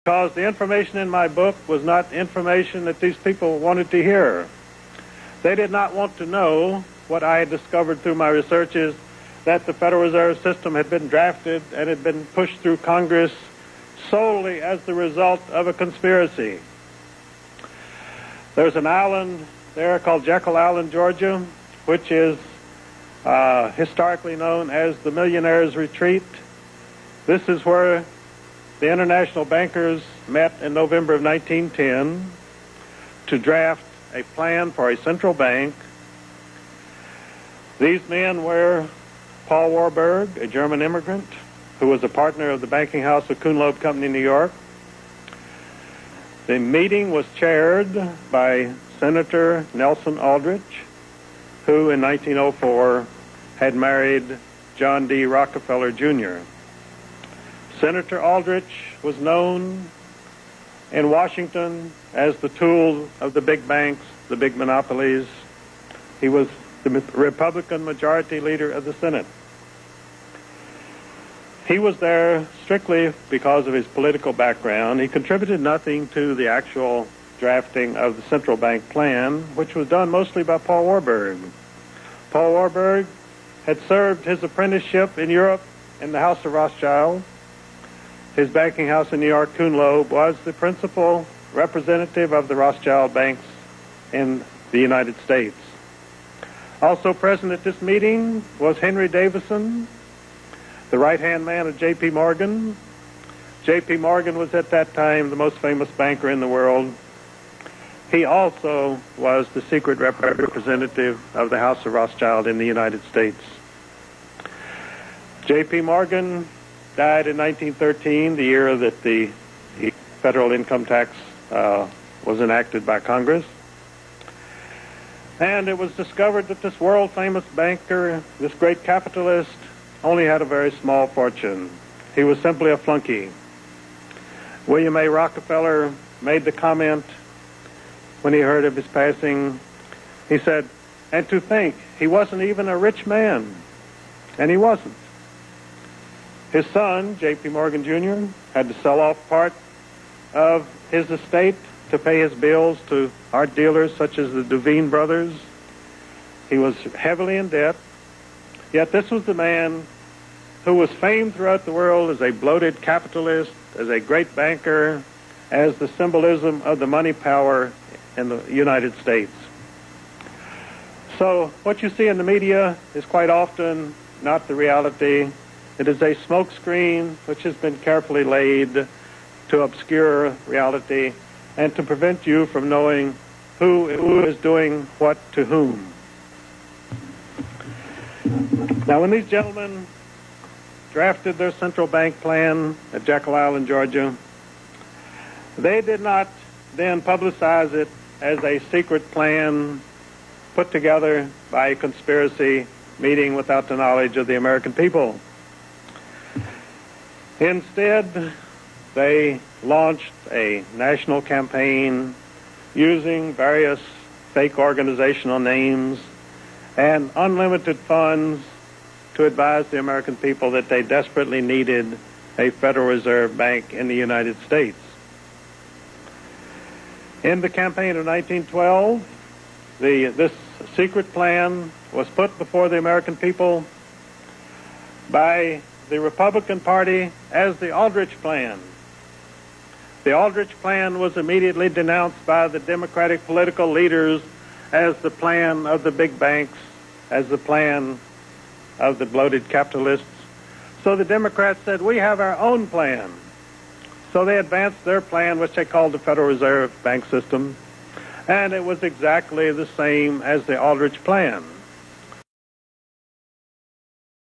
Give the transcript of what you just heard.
because the information in my book was not information that these people wanted to hear. They did not want to know what I had discovered through my researches, that the Federal Reserve System had been drafted and had been pushed through Congress solely as the result of a conspiracy. There's an island there called Jekyll Island, Georgia, which is historically known as the Millionaire's Retreat. This is where the international bankers met in November of 1910 to draft a plan for a central bank. These men were Paul Warburg, a German immigrant who was a partner of the banking house of Kuhn Loeb Company in New York. The meeting was chaired by Senator Nelson Aldrich, who in 1904 had married John D. Rockefeller, Jr. Senator Aldrich was known in Washington as the tool of the big banks, the big monopolies. He was the Republican majority leader of the Senate. He was there strictly because of his political background. He contributed nothing to the actual drafting of the central bank plan, which was done mostly by Paul Warburg. Paul Warburg had served his apprenticeship in Europe in the House of Rothschild. His banking house in New York, Kuhn Loeb, was the principal representative of the Rothschild banks in the United States. Also present at this meeting was Henry Davison, the right-hand man of J.P. Morgan. J.P. Morgan was at that time the most famous banker in the world. He also was the secret representative of the House of Rothschild in the United States. J.P. Morgan died in 1913, the year that the federal income tax was enacted by Congress. And it was discovered that this world-famous banker, this great capitalist, only had a very small fortune. He was simply a flunky. William A. Rockefeller made the comment when he heard of his passing. He said, and to think, he wasn't even a rich man. And he wasn't. His son, J.P. Morgan, Jr., had to sell off part of his estate to pay his bills to art dealers such as the Duveen brothers. He was heavily in debt. Yet this was the man who was famed throughout the world as a bloated capitalist, as a great banker, as the symbolism of the money power in the United States. So what you see in the media is quite often not the reality. It is a smokescreen which has been carefully laid to obscure reality and to prevent you from knowing who is doing what to whom. Now, when these gentlemen drafted their central bank plan at Jekyll Island, Georgia, they did not then publicize it as a secret plan put together by a conspiracy meeting without the knowledge of the American people. Instead, they launched a national campaign using various fake organizational names and unlimited funds to advise the American people that they desperately needed a Federal Reserve Bank in the United States. In the campaign of 1912, this secret plan was put before the American people by the Republican Party as the Aldrich Plan. The Aldrich Plan was immediately denounced by the Democratic political leaders as the plan of the big banks, as the plan of the bloated capitalists. So the Democrats said, we have our own plan. So they advanced their plan, which they called the Federal Reserve Bank System, and it was exactly the same as the Aldrich Plan.